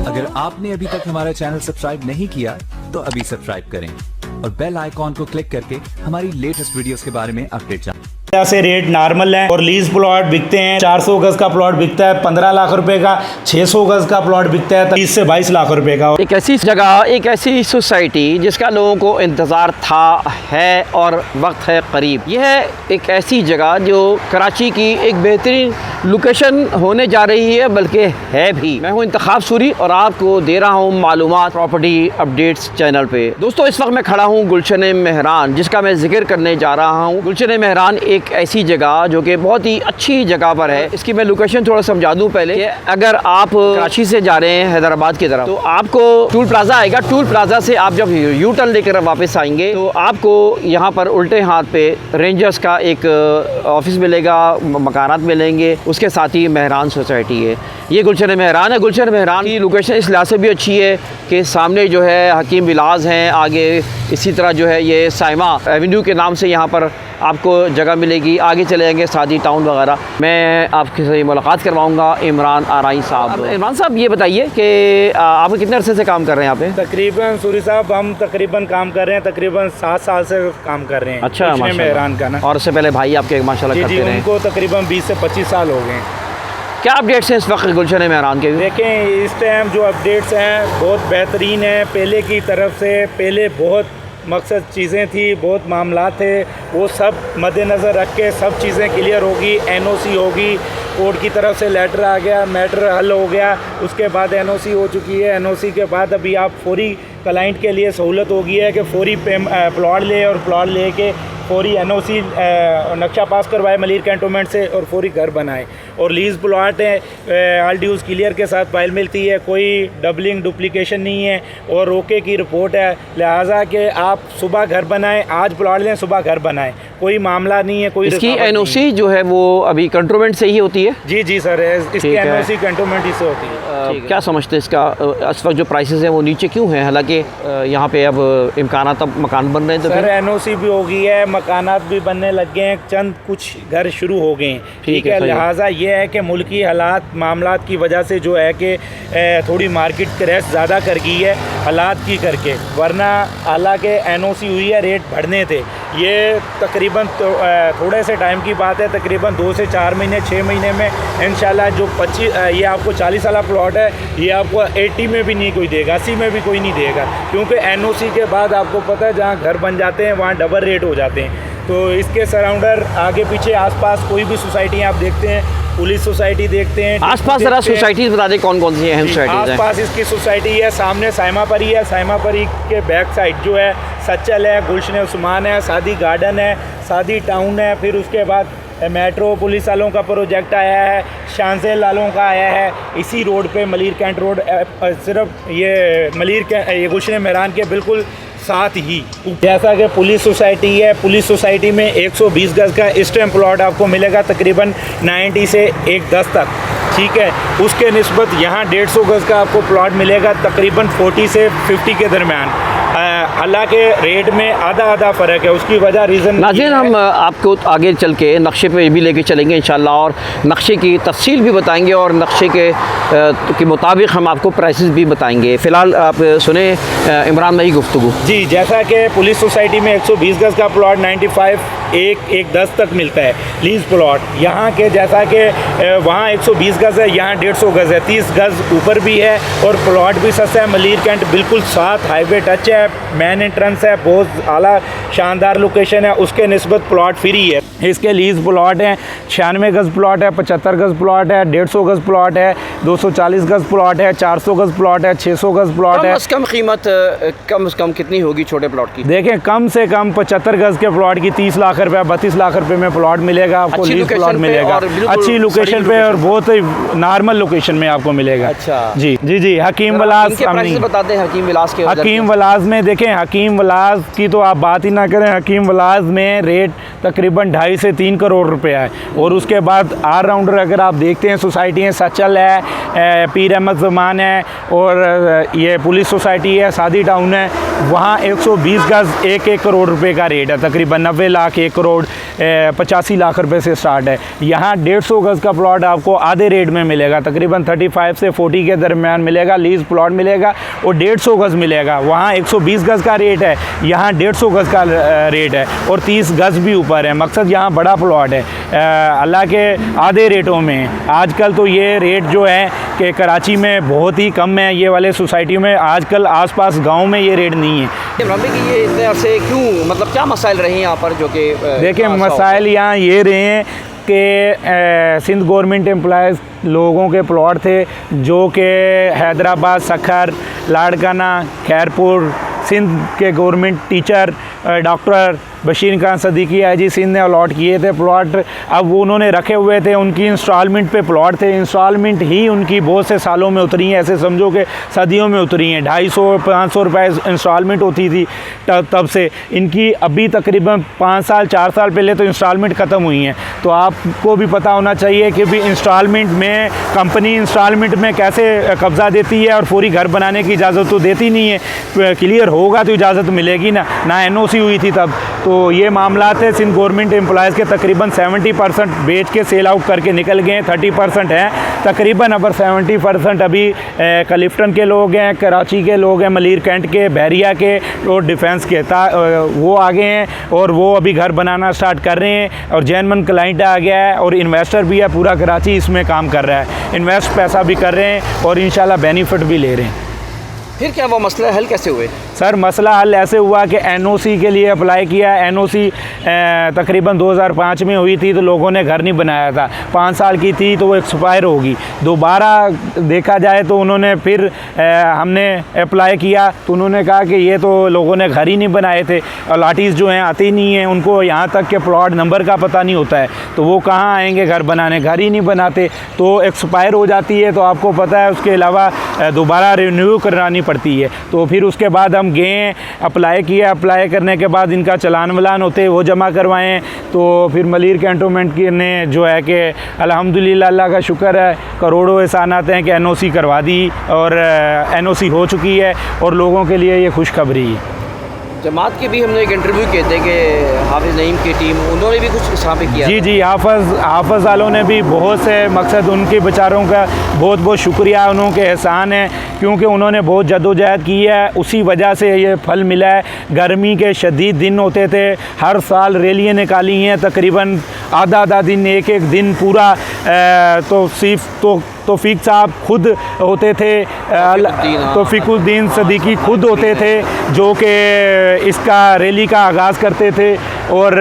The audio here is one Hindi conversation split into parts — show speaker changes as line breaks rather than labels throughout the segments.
अगर आपने अभी तक हमारा चैनल सब्सक्राइब नहीं किया तो अभी सब्सक्राइब करें और बेल आइकॉन को क्लिक करके हमारी लेटेस्ट वीडियोस के बारे में अपडेट जानें।
से रेट नॉर्मल है और लीज प्लॉट बिकते हैं। 400 गज का प्लॉट बिकता है 15 लाख रुपए का, 600 गज का प्लॉट बिकता है 30 से 22 लाख रुपए का।
एक ऐसी जगह, एक ऐसी सोसाइटी जिसका लोगों को इंतज़ार था, है और वक्त है करीब। यह एक ऐसी जगह जो कराची की एक बेहतरीन लोकेशन होने जा रही है, बल्कि है भी। मैं हूँ इंतखाब सूरी और आपको दे रहा हूँ मालूमात प्रॉपर्टी अपडेट्स चैनल पे। दोस्तों, इस वक्त मैं खड़ा हूँ गुलशन मेहरान, जिसका मैं जिक्र करने जा रहा हूँ। गुलशन मेहरान एक ऐसी जगह जो कि बहुत ही अच्छी जगह पर है। इसकी मैं लोकेशन थोड़ा समझा दूं पहले कि अगर आप कराची से जा रहे हैं हैदराबाद की तरफ, तो आपको टूल प्लाजा आएगा। टूल प्लाजा से आप जब यू टर्न लेकर वापस आएंगे तो आपको यहाँ पर उल्टे हाथ पे रेंजर्स का एक ऑफिस मिलेगा, मकानात मिलेंगे, उसके साथ ही मेहरान सोसाइटी है। ये गुलशन मेहरान है। गुलशन मेहरान की लोकेशन इस लिहाज से भी अच्छी है कि सामने जो है हकीम विलास हैं, आगे इसी तरह जो है ये साइमा एवेन्यू के नाम से यहाँ पर आपको जगह मिलेगी। आगे चले जाएंगे सादी टाउन वगैरह। मैं आपके से मुलाकात करवाऊंगा इमरान आराई साहब। इमरान साहब, ये बताइए कि आप कितने अरसे से काम कर रहे हैं यहाँ पे?
तकरीबन सूरी साहब हम तकरीबन काम कर रहे हैं, तकरीबन 7 साल से काम कर रहे हैं।
अच्छा,
मेहरान का ना।
और उससे पहले भाई आपके माशाल्लाह करते रहे?
उनको तकरीबन 20 से 25 साल हो गए।
क्या अपडेट्स हैं इस वक्त गुलशन मेहरान के?
देखें, इस टाइम जो अपडेट्स हैं बहुत बेहतरीन है। पहले की तरफ से पहले बहुत मकसद चीज़ें थी, बहुत मामला थे, वो सब मद्देनज़र रख के सब चीज़ें क्लियर होगी। NOC होगी, कोर्ट की तरफ से लेटर आ गया, मैटर हल हो गया, उसके बाद NOC हो चुकी है। NOC के बाद अभी आप फौरी क्लाइंट के लिए सहूलत हो गई है कि फौरी प्लॉट ले और प्लॉट ले के फौरी NOC नक्शा पास करवाए मलिर कैंटोनमेंट से और फौरी घर बनाए। और लीज़ प्लॉट है, ऑल ड्यूज़ क्लियर के साथ फाइल मिलती है, कोई डबलिंग डुप्लीकेशन नहीं है और ओके की रिपोर्ट है। लिहाजा कि आप सुबह घर बनाएं, आज प्लॉट लें, सुबह घर बनाएं, कोई मामला नहीं है। कोई
इसकी NOC जो है वो अभी कैंटोनमेंट से ही होती है?
जी जी सर, इसकी NOC कैंटोनमेंट ही से होती है।
क्या समझते हैं इसका इस वक्त जो प्राइसेस हैं वो नीचे क्यों हैं, हालांकि यहाँ पे अब इम्कानात अब मकान बन रहे हैं? तो
सर NOC भी हो गई है, मकानात भी बनने लग गए हैं, चंद कुछ घर शुरू हो गए हैं। ठीक है, लिहाजा ये है कि मुल्की हालात मामलात की वजह से जो है कि थोड़ी मार्केट क्रैश ज़्यादा कर गई है हालात की करके, वरना हालांकि NOC हुई है रेट बढ़ने थे। ये तकरीबन थोड़े से टाइम की बात है, तकरीबन 2 से 4 महीने 6 महीने में इंशाल्लाह जो 25 ये आपको 40 वाला प्लॉट है, ये आपको 80 में भी नहीं कोई देगा, 80 में भी कोई नहीं देगा, क्योंकि NOC के बाद आपको पता है जहाँ घर बन जाते हैं वहाँ डबल रेट हो जाते हैं। तो इसके सराउंडर आगे पीछे आसपास कोई भी सोसाइटी आप देखते हैं, पुलिस सोसाइटी देखते हैं,
आसपास जरा सोसाइटीज़ बता दें कौन कौन सी अहम सोसाइटीज़ हैं?
आसपास इसकी सोसाइटी है, सामने साइमापरी है, साइमापरी के बैक साइड जो है सच्चल है, गुलशन उस्मान है, सादी गार्डन है, सादी टाउन है, फिर उसके बाद मेट्रो पुलिस वालों का प्रोजेक्ट आया है, शानसेल वालों का आया है। इसी रोड पे मलिर कैंट रोड, सिर्फ ये ये गुलशन मेहरान के बिल्कुल साथ ही जैसा कि पुलिस सोसाइटी है, पुलिस सोसाइटी में 120 गज का इस टाइम प्लॉट आपको मिलेगा तकरीबन 90 से 110 तक। ठीक है, उसके निस्बत यहाँ 150 गज का आपको प्लॉट मिलेगा तकरीबन 40 से 50 के दरमियान। हालांकि रेट में आधा फ़र्क है। उसकी वजह रीज़न
नाज़रीन, हम आपको आगे चल के नक्शे पे भी लेके चलेंगे इंशाल्लाह, और नक्शे की तफसील भी बताएंगे और नक्शे के मुताबिक हम आपको प्राइसेस भी बताएंगे। फ़िलहाल आप सुने इमरान भाई गुफ्तगू।
जी, जैसा कि पुलिस सोसाइटी में 120 गज का प्लॉट 95 एक 10 तक मिलता है लीज प्लॉट। यहाँ के जैसा कि वहाँ 120 गज है, यहाँ 150 गज है, 30 गज ऊपर भी है और प्लॉट भी सस्ता है। मलिर कैंट बिल्कुल साथ हाईवे टच है, मेन एंट्रेंस है, बहुत आला शानदार लोकेशन है, उसके निस्बत प्लॉट फ्री है। इसके लीज प्लॉट हैं 96 गज प्लॉट है, 75 गज प्लॉट है, 150 गज प्लॉट है, 240 गज प्लॉट है, 400 गज प्लॉट है, 600 गज प्लॉट है।
कम कीमत कम से कम कितनी होगी छोटे प्लॉट की?
देखें, कम से कम 75 गज के प्लॉट की 30 लाख रुपए 32 लाख रुपए में प्लॉट मिलेगा आपको, लीज प्लॉट मिलेगा अच्छी लोकेशन पे और बहुत ही नॉर्मल लोकेशन में आपको मिलेगा।
अच्छा,
जी जी जी। हकीम विलास
बताते हैं। हकीम विलास के,
हकीम विलास में देखें, हकीम विलास की तो आप बात ही ना करें। हकीम विलास में रेट तकरीबन 2.5 से 3 करोड़ रुपया है। और उसके बाद ऑल राउंडर अगर आप देखते हैं सोसाइटी है, सचल है, पीर अहमद ज़मान है और ये पुलिस सोसाइटी है, सादी टाउन है, वहाँ 120 गज 1 करोड़ रुपए का रेट है, तकरीबन 90 लाख 1 करोड़। 85 लाख रुपए से स्टार्ट है। यहाँ 150 गज़ का प्लॉट आपको आधे रेट में मिलेगा, तकरीबन 35 से 40 के दरमियान मिलेगा, लीज प्लॉट मिलेगा और 150 गज़ मिलेगा। वहाँ 120 गज़ का रेट है, यहाँ 150 गज़ का रेट है और 30 गज़ भी ऊपर है। मकसद यहाँ बड़ा प्लॉट है, अल्लाह के आधे रेटों में। आजकल तो ये रेट जो है कि कराची में बहुत ही कम है, ये वाले सोसाइटी में आजकल आसपास गांव में ये रेट नहीं है।
इमरान भाई कि ये इतने अरसे क्यों, मतलब क्या मसाइल रहे हैं यहाँ पर जो कि
देखिए मसाइल यहाँ ये रहे हैं कि सिंध गवर्नमेंट एम्प्लॉयज़ लोगों के प्लॉट थे जो कि हैदराबाद, सखर, लाड़काना, खैरपुर, सिंध के government teacher doctor Bashir Khan Siddiqui IG Sindh ने अलॉट किए थे प्लॉट। अब वो उन्होंने रखे हुए थे, उनकी इंस्टॉलमेंट पे प्लॉट थे, इंस्टॉलमेंट ही उनकी बहुत से सालों में उतरी हैं, ऐसे समझो कि सदियों में उतरी हैं। 250-500 रुपये इंस्टॉलमेंट होती थी तब से इनकी अभी तकरीबन 5 साल 4 साल पहले तो इंस्टॉलमेंट ख़त्म हुई हैं। तो आपको भी पता होना चाहिए कि भी इंस्टॉलमेंट में कंपनी इंस्टॉलमेंट में कैसे कब्ज़ा देती है और पूरी घर बनाने की इजाज़त तो देती नहीं है। क्लियर होगा तो इजाज़त मिलेगी ना NOC हुई थी तब। तो ये मामला थे सिंध गवर्नमेंट एम्प्लॉयज़ के तकरीबन 70% बेच के सेल आउट करके निकल गए, 30% हैं तकरीबन। अबर 70% अभी क्लिफ्टन के लोग हैं, कराची के लोग हैं, मलीर कैंट के, बहरिया के और डिफेंस के वो आगे हैं और वो अभी घर बनाना स्टार्ट कर रहे हैं और जैनमन क्लाइंट आ गया है और इन्वेस्टर भी है, पूरा कराची इसमें काम कर रहा है, इन्वेस्ट पैसा भी कर रहे हैं और इंशाल्लाह बेनिफिट भी ले रहे हैं।
फिर क्या वो मसला हल कैसे हुए?
सर मसला हल ऐसे हुआ कि NOC के लिए अप्लाई किया। NOC तकरीबन 2005 में हुई थी तो लोगों ने घर नहीं बनाया था, 5 साल की थी तो वो एक्सपायर होगी। दोबारा देखा जाए तो उन्होंने फिर हमने अप्लाई किया तो उन्होंने कहा कि ये तो लोगों ने घर ही नहीं बनाए थे, अलाटीज़ जो हैं आती नहीं हैं, उनको यहाँ तक के प्लॉट नंबर का पता नहीं होता है, तो वो कहाँ आएंगे घर बनाने, घर ही नहीं बनाते, तो एक्सपायर हो जाती है। तो आपको पता है उसके अलावा दोबारा रिन्यू करानी पड़ती है। तो फिर उसके बाद हम गए, अप्लाई किया, अप्लाई करने के बाद इनका चलान वलान होते वो जमा करवाएं। तो फिर मलीर कैंटोनमेंट की ने जो है कि अल्हम्दुलिल्लाह अल्लाह का शुक्र है, करोड़ों एहसानात हैं कि NOC करवा दी और NOC हो चुकी है और लोगों के लिए ये खुशखबरी है।
जमात के भी हमने एक इंटरव्यू किए थे कि हाफिज़ नईम की टीम, उन्होंने भी कुछ यहाँ पे किया।
जी हाफिज़ वालों ने भी बहुत से, मकसद उनके बेचारों का बहुत बहुत शुक्रिया, उनके एहसान है क्योंकि उन्होंने बहुत जद्दोजहद की है, उसी वजह से ये फल मिला है। गर्मी के शदीद दिन होते थे, हर साल रैलियाँ निकाली हैं, तकरीबन आधा दिन, एक दिन पूरा। तो सिर्फ तौफीक साहब खुद होते थे, तौफीकुद्दीन सदीकी खुद होते थे जो कि इसका रैली का आगाज़ करते थे और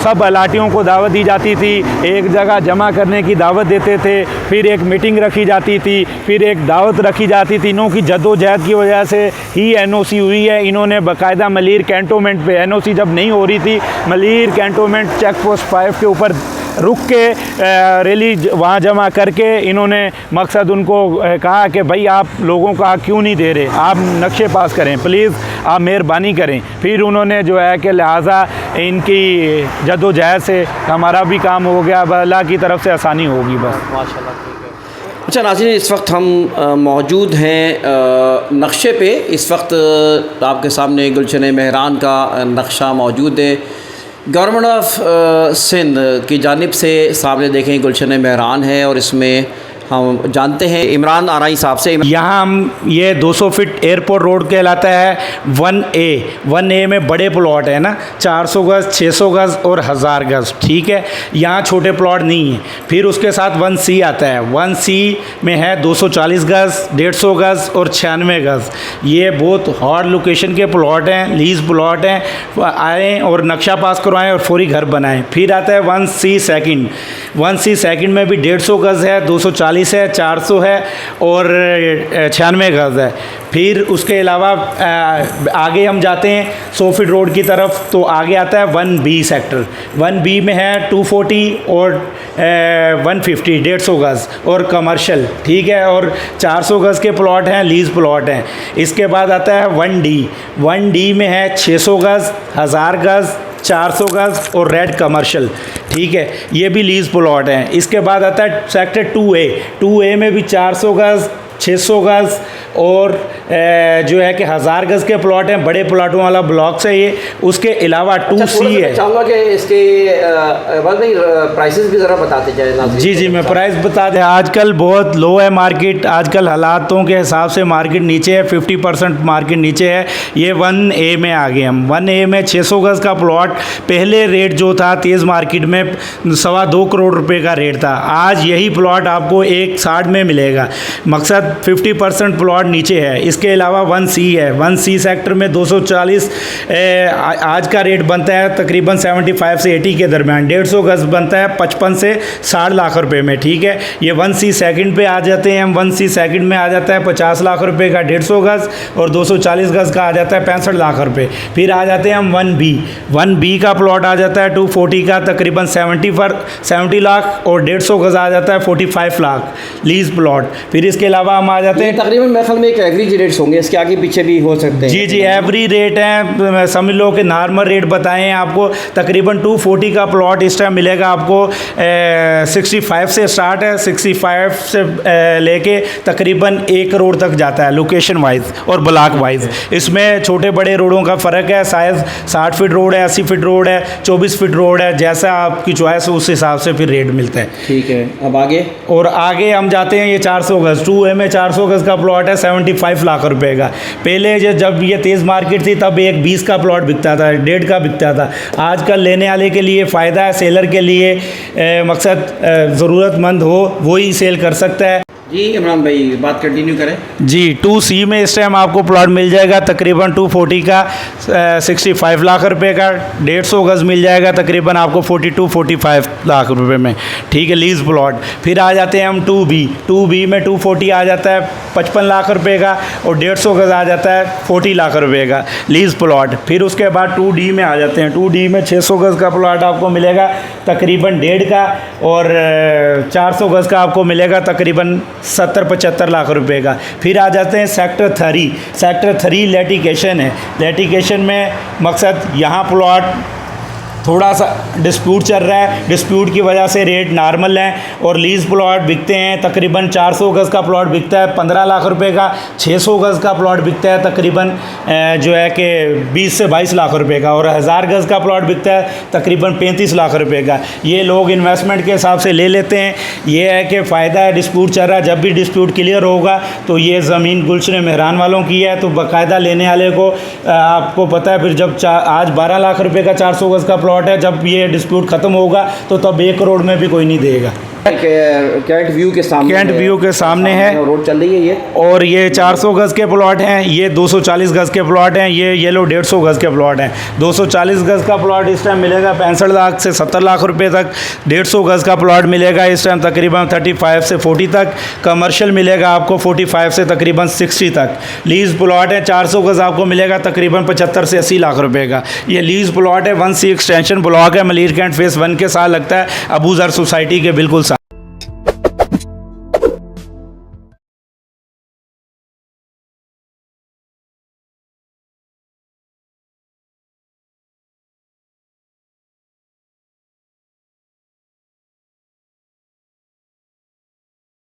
सब अलाटियों को दावत दी जाती थी, एक जगह जमा करने की दावत देते थे, फिर एक मीटिंग रखी जाती थी, फिर एक दावत रखी जाती थी। इन्हों की जद्दोजहद की वजह से ही NOC हुई है। इन्होंने बाकायदा मलीर कैंटोनमेंट पे, NOC जब नहीं हो रही थी, मलीर कैंटोनमेंट चेक पोस्ट 5 के ऊपर रुक के रैली वहाँ जमा करके इन्होंने मकसद उनको कहा कि भाई आप लोगों का क्यों नहीं दे रहे, आप नक्शे पास करें प्लीज़, आप मेहरबानी करें। फिर उन्होंने जो है कि लिहाजा इनकी जद्दोजहद से हमारा भी काम हो गया, अल्लाह की तरफ से आसानी होगी बस।
माशाल्लाह, ठीक है। अच्छा नाज़रीन, इस वक्त हम मौजूद हैं नक्शे पे। इस वक्त आपके सामने गुलशन मेहरान का नक्शा मौजूद है। गवर्नमेंट ऑफ सिंध की जानिब से सामने देखें गुलशन मेहरान है और इसमें हम जानते हैं इमरान आरई साहब से।
यहाँ हम ये 200 फीट एयरपोर्ट रोड कहलाता है। 1A में बड़े प्लॉट है ना, 400 गज़, 600 गज़ और 1000 गज़, ठीक है। यहाँ छोटे प्लॉट नहीं है। फिर उसके साथ 1C आता है। 1C में है 240 गज़, 150 गज़ और 96 गज़। ये बहुत हॉट लोकेशन के प्लॉट हैं, लीज प्लॉट हैं। आएँ और नक्शा पास करवाएँ और फौरी घर बनाएँ। फिर आता है 1C सेकंड। 1C सेकंड में भी 150 गज़ है, 240 है, 400 है और 96 गज़ है। फिर उसके अलावा आगे हम जाते हैं 100 फीट रोड की तरफ, तो आगे आता है 1B सेक्टर। 1B में है 240 और 150, 150 गज़ और कमर्शियल, ठीक है, और 400 गज़ के प्लॉट हैं, लीज प्लॉट हैं। इसके बाद आता है 1D। 1D में है 600 गज़, 1000 गज़, 400 गज़ और रेड कमर्शियल, ठीक है, ये भी लीज प्लॉट हैं। इसके बाद आता है सेक्टर 2A। 2A में भी 400 गज़, 600 गज़ और जो है कि 1000 गज़ के प्लॉट हैं, बड़े प्लॉटों वाला ब्लॉक्स है ये। उसके अलावा 2C है।
चाहूँगा कि इसके प्राइसेस भी ज़रा बताते जाए नाज़रीन।
जी जी, मैं प्राइस बता दें। आजकल बहुत लो है मार्केट, आजकल हालातों के हिसाब से मार्केट नीचे है, 50% मार्केट नीचे है। ये 1A में आ गए हम। 1A में 600 गज़ का प्लॉट पहले रेट जो था तेज़ मार्केट में 2.25 करोड़ रुपए का रेट था। आज यही प्लॉट आपको 1.60 में मिलेगा। मकसद 50% प्लॉट नीचे है। इसके अलावा 1C है। 1C सेक्टर में 240 आज का रेट बनता है तकरीबन 75 से 80 के दरमियान। 150 गज़ बनता है 55 से 60 लाख रुपए में, ठीक है। ये 1C सेकंड पे आ जाते हैं हम। 1C सेकंड में आ जाता है 50 लाख रुपए का 150 गज़, और 240 गज़ का आ जाता है 65 लाख रुपए। फिर आ जाते हैं हम 1B। 1B का प्लॉट आ जाता है 240 का तकरीबन 70 लाख, और 150 गज़ आ जाता है 45 लाख लीज प्लॉट। फिर इसके अलावा हम आ जाते हैं
तकरीबन मेरे ख्याल में एक एवरेज रेट्स होंगे, इसके आगे पीछे भी हो सकते हैं।
जी जी, एवरेज रेट है, समझ लो कि नॉर्मल रेट बताएं हैं आपको। तकरीबन 240 का प्लॉट इस टाइम मिलेगा आपको 65 से स्टार्ट है, 65 से लेके तकरीबन 1 करोड़ तक जाता है लोकेशन वाइज और ब्लॉक वाइज। इसमें छोटे बड़े रोडों का फ़र्क है। साइज़ 60 फीट रोड है, 80 फीट रोड है, 24 फीट रोड है, जैसा आपकी चॉइस हो उस हिसाब से फिर रेट मिलता है।
ठीक है, अब आगे
और आगे हम जाते हैं। ये 400 गज़ 2A में 400 गज़ का प्लॉट है 75 लाख रुपए का। पहले जब ये तेज़ मार्केट थी तब एक 20 का प्लॉट बिकता था, 1.5 का बिकता था। आजकल लेने वाले के लिए फ़ायदा है, सेलर के लिए मकसद ज़रूरतमंद हो वही सेल कर सकता है।
जी इमरान भाई बात कंटिन्यू करें।
जी 2C में इस टाइम आपको प्लॉट मिल जाएगा तकरीबन 240 का 65 लाख रुपए का। 150 गज़ मिल जाएगा तकरीबन आपको 42-45 लाख रुपए में, ठीक है, लीज प्लॉट। फिर आ जाते हैं हम 2B। 2B में 240 आ जाता है 55 लाख रुपए का, और 150 गज़ आ जाता है 40 लाख रुपए का लीज प्लॉट। फिर उसके बाद 2D में आ जाते हैं। 2D में 600 गज़ का प्लॉट आपको मिलेगा तकरीबन 1.5 का, और 400 गज़ का आपको मिलेगा तकरीबन 70-75 लाख रुपए का। फिर आ जाते हैं सेक्टर 3। सेक्टर 3 लिटिगेशन है। लिटिगेशन में मकसद यहाँ प्लॉट थोड़ा सा डिस्प्यूट चल रहा है, डिस्प्यूट की वजह से रेट नॉर्मल है, और लीज प्लॉट बिकते हैं तकरीबन 400 गज़ का प्लॉट बिकता है 15 लाख रुपए का। 600 गज़ का प्लॉट बिकता है तकरीबन जो है कि 20 से 22 लाख रुपए का, और 1000 गज़ का प्लॉट बिकता है तकरीबन 35 लाख रुपए का। ये लोग इन्वेस्टमेंट के हिसाब से ले लेते हैं। ये है कि फ़ायदा है, डिस्प्यूट चल रहा है। जब भी डिस्प्यूट क्लियर होगा तो ये ज़मीन गुलशन मेहरान वालों की है, तो बाकायदा लेने वाले को आपको पता है फिर जब आज 12 लाख रुपए का 400 गज़ का प्लॉट है, जब ये डिस्प्यूट खत्म होगा तो तब 1 करोड़ में भी कोई नहीं देगा।
कैंट व्यू के सामने,
कैंट व्यू के सामने है,
रोड चल रही है ये।
और ये 400 गज़ के प्लॉट हैं, ये 240 गज़ के प्लॉट हैं, ये लो 150 गज़ के प्लॉट हैं। 240 गज़ का प्लॉट इस टाइम मिलेगा 65 लाख से 70 लाख रुपए तक। 150 गज़ का प्लॉट मिलेगा इस टाइम तकरीबन 35 से 40 तक। कमर्शियल मिलेगा आपको 45 से तकरीबन 60 तक। लीज़ प्लॉट है 400 गज़ आपको मिलेगा तकरीबन 75 से 80 लाख रुपए का। ये लीज़ प्लॉट है। 1C एक्सटेंशन ब्लॉक है, मलीर कैंट फेज़ 1 के साथ लगता है अबूज़र सोसाइटी के बिल्कुल